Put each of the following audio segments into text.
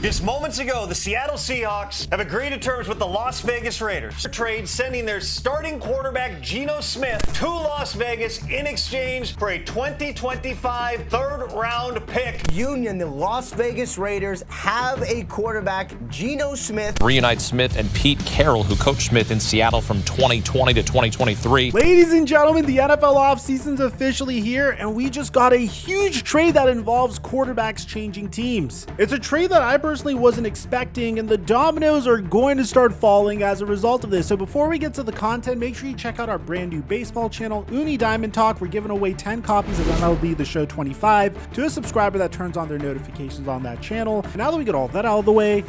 Just moments ago, the Seattle Seahawks have agreed to terms with the Las Vegas Raiders. Trade sending their starting quarterback Geno Smith to Las Vegas in exchange for a 2025 third-round pick. Union, the Las Vegas Raiders have a quarterback, Geno Smith. Reunite Smith and Pete Carroll, who coached Smith in Seattle from 2020 to 2023. Ladies and gentlemen, the NFL offseason's officially here, and we just got a huge trade that involves quarterbacks changing teams. It's a trade that I personally wasn't expecting, and the dominoes are going to start falling as a result of this. So before we get to the content, make sure you check out our brand new baseball channel, Uni Diamond Talk. We're giving away 10 copies of MLB The Show 25 to a subscriber that turns on their notifications on that channel. And now that we get all that out of the way,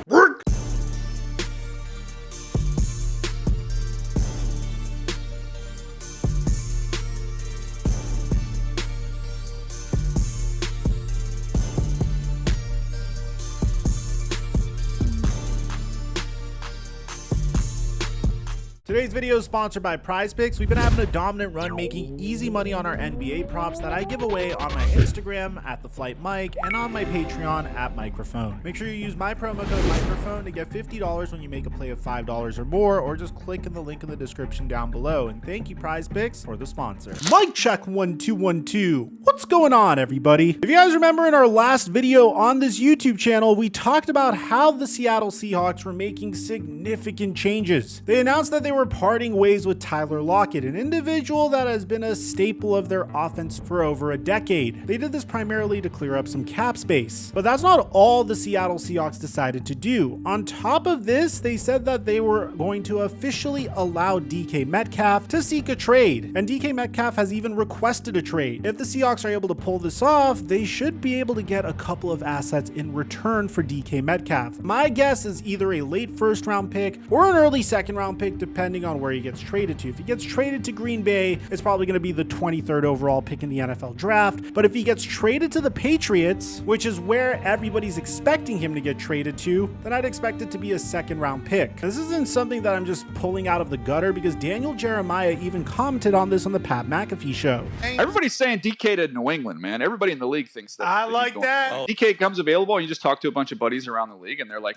today's video is sponsored by Prize Picks. We've been having a dominant run making easy money on our NBA props that I give away on my Instagram at The Flight Mike and on my Patreon at Mikerophone. Make sure you use my promo code Mikerophone to get $50 when you make a play of $5 or more, or just click in the link in the description down below. And thank you, Prize Picks, for the sponsor. Mic check 1212. What's going on, everybody? If you guys remember in our last video on this YouTube channel, we talked about how the Seattle Seahawks were making significant changes. They announced that they were parting ways with Tyler Lockett, an individual that has been a staple of their offense for over a decade. They did this primarily to clear up some cap space. But that's not all the Seattle Seahawks decided to do. On top of this, they said that they were going to officially allow DK Metcalf to seek a trade. And DK Metcalf has even requested a trade. If the Seahawks are able to pull this off, they should be able to get a couple of assets in return for DK Metcalf. My guess is either a late first round pick or an early second round pick, depending on where he gets traded to. If he gets traded to Green Bay, it's probably going to be the 23rd overall pick in the NFL draft. But if he gets traded to the Patriots, which is where everybody's expecting him to get traded to, then I'd expect it to be a second round pick. This isn't something that I'm just pulling out of the gutter, because Daniel Jeremiah even commented on this on the Pat McAfee show. Everybody's saying DK to New England, man. Everybody in the league thinks that. I like that. DK comes available, and you just talk to a bunch of buddies around the league, and they're like,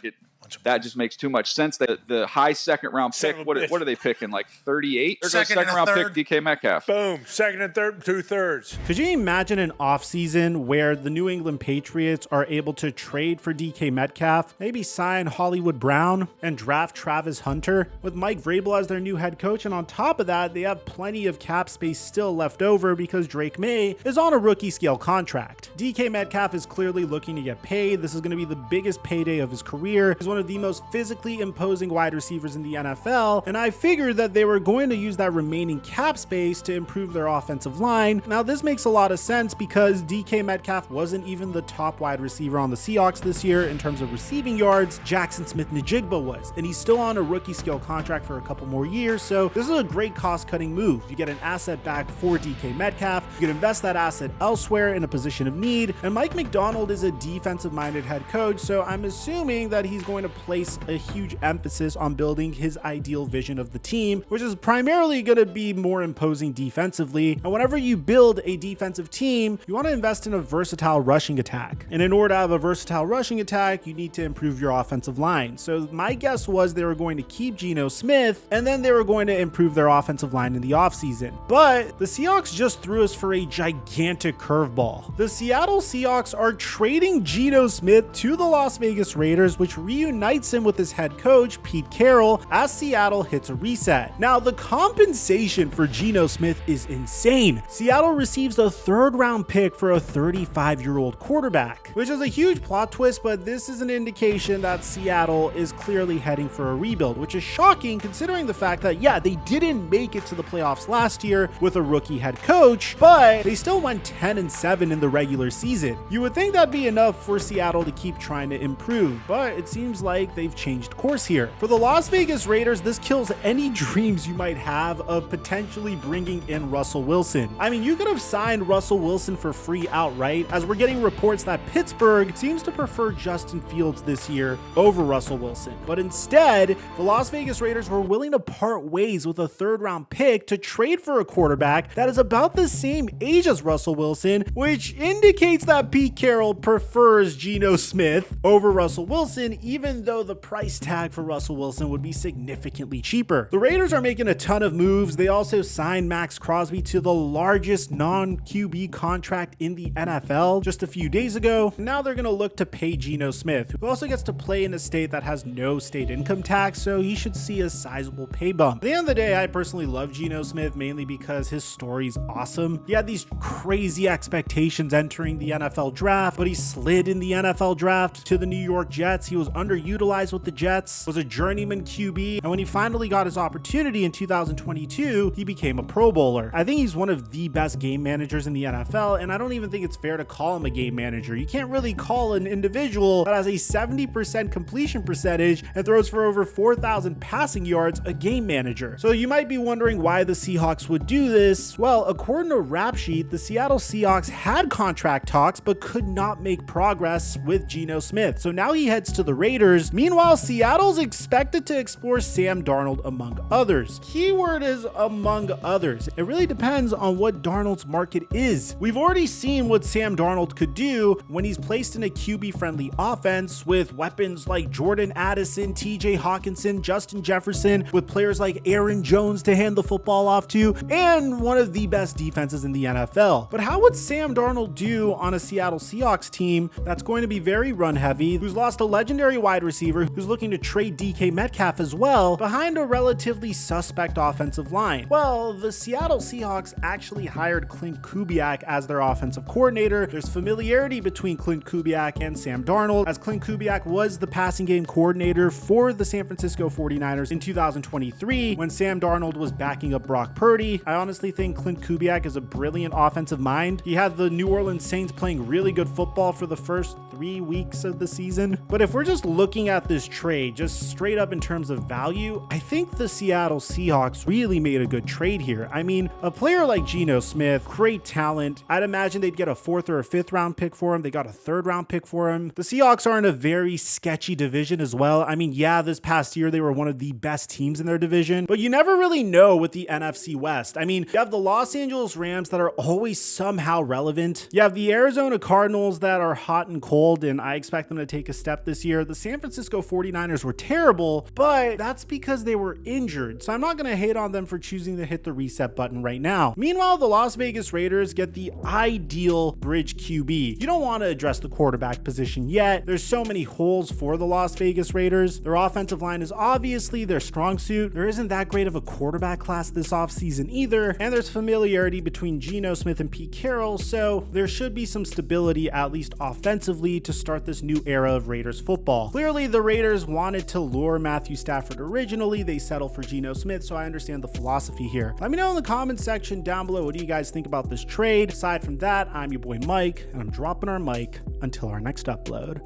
that just makes too much sense. The high second round pick, what are they picking? Like 38? There's a second round pick, DK Metcalf. Boom. Second and third, 2/3. Could you imagine an offseason where the New England Patriots are able to trade for DK Metcalf, maybe sign Hollywood Brown, and draft Travis Hunter with Mike Vrabel as their new head coach? And on top of that, they have plenty of cap space still left over because Drake May is on a rookie scale contract. DK Metcalf is clearly looking to get paid. This is going to be the biggest payday of his career. He's one of the most physically imposing wide receivers in the NFL, and I figured that they were going to use that remaining cap space to improve their offensive line. Now, this makes a lot of sense because DK Metcalf wasn't even the top wide receiver on the Seahawks this year in terms of receiving yards. Jackson Smith-Njigba was, and he's still on a rookie scale contract for a couple more years, so this is a great cost-cutting move. You get an asset back for DK Metcalf, you can invest that asset elsewhere in a position of need, and Mike Macdonald is a defensive-minded head coach, so I'm assuming that he's going to place a huge emphasis on building his ideal vision of the team, which is primarily going to be more imposing defensively. And whenever you build a defensive team, you want to invest in a versatile rushing attack. And in order to have a versatile rushing attack, you need to improve your offensive line. So my guess was they were going to keep Geno Smith, and then they were going to improve their offensive line in the offseason. But the Seahawks just threw us for a gigantic curveball. The Seattle Seahawks are trading Geno Smith to the Las Vegas Raiders, which reunites him with his head coach, Pete Carroll, as Seattle hits a reset. Now, the compensation for Geno Smith is insane. Seattle receives a third-round pick for a 35-year-old quarterback, which is a huge plot twist, but this is an indication that Seattle is clearly heading for a rebuild, which is shocking considering the fact that, yeah, they didn't make it to the playoffs last year with a rookie head coach, but they still went 10-7 in the regular season. You would think that'd be enough for Seattle to keep trying to improve, but it seems like they've changed course here. For the Las Vegas Raiders, this kills any dreams you might have of potentially bringing in Russell Wilson. I mean, you could have signed Russell Wilson for free outright, as we're getting reports that Pittsburgh seems to prefer Justin Fields this year over Russell Wilson. But instead, the Las Vegas Raiders were willing to part ways with a third-round pick to trade for a quarterback that is about the same age as Russell Wilson, which indicates that Pete Carroll prefers Geno Smith over Russell Wilson, even though the price tag for Russell Wilson would be significantly cheaper. The Raiders are making a ton of moves. They also signed Max Crosby to the largest non-QB contract in the NFL just a few days ago. Now they're going to look to pay Geno Smith, who also gets to play in a state that has no state income tax, so he should see a sizable pay bump. At the end of the day, I personally love Geno Smith mainly because his story's awesome. He had these crazy expectations entering the NFL draft, but he slid in the NFL draft to the New York Jets. He was underutilized with the Jets, was a journeyman QB, and when he finally got his opportunity in 2022, he became a Pro Bowler. I think he's one of the best game managers in the NFL, and I don't even think it's fair to call him a game manager. You can't really call an individual that has a 70% completion percentage and throws for over 4,000 passing yards a game manager. So you might be wondering why the Seahawks would do this. Well, according to Rap Sheet, the Seattle Seahawks had contract talks but could not make progress with Geno Smith. So now he heads to the Raiders. Meanwhile, Seattle's expected to explore Sam Darnold among others. Keyword is among others. It really depends on what Darnold's market is. We've already seen what Sam Darnold could do when he's placed in a QB-friendly offense with weapons like Jordan Addison, TJ Hawkinson, Justin Jefferson, with players like Aaron Jones to hand the football off to, and one of the best defenses in the NFL. But how would Sam Darnold do on a Seattle Seahawks team that's going to be very run-heavy, who's lost a legendary wide receiver, who's looking to trade DK Metcalf as well, behind a relatively suspect offensive line? Well, the Seattle Seahawks actually hired Clint Kubiak as their offensive coordinator. There's familiarity between Clint Kubiak and Sam Darnold, as Clint Kubiak was the passing game coordinator for the San Francisco 49ers in 2023 when Sam Darnold was backing up Brock Purdy. I honestly think Clint Kubiak is a brilliant offensive mind. He had the New Orleans Saints playing really good football for the first 3 weeks of the season. But if we're just looking at this trade, just straight up in terms of value, I think the Seattle Seahawks really made a good trade here. I mean, a player like Geno Smith, great talent. I'd imagine they'd get a 4th or a 5th round pick for him. They got a 3rd round pick for him. The Seahawks are in a very sketchy division as well. I mean, yeah, this past year they were one of the best teams in their division, but you never really know with the NFC West. I mean, you have the Los Angeles Rams that are always somehow relevant. You have the Arizona Cardinals that are hot and cold, and I expect them to take a step this year. The San Francisco 49ers were terrible, but that's because they were injured. So I'm not going to hate on them for choosing to hit the reset button right now. Meanwhile, the Las Vegas Raiders get the ideal bridge QB. You don't want to address the quarterback position yet. There's so many holes for the Las Vegas Raiders. Their offensive line is obviously their strong suit. There isn't that great of a quarterback class this offseason either, and there's familiarity between Geno Smith and Pete Carroll, so there should be some stability, at least offensively, to start this new era of Raiders football. Clearly, the Raiders wanted to lure Matthew Stafford originally. They settled for Geno Smith, so I understand the philosophy here. Let me know in the comments section down below, what do you guys think about this trade? Aside from that, I'm your boy Mike, and I'm dropping our mic until our next upload.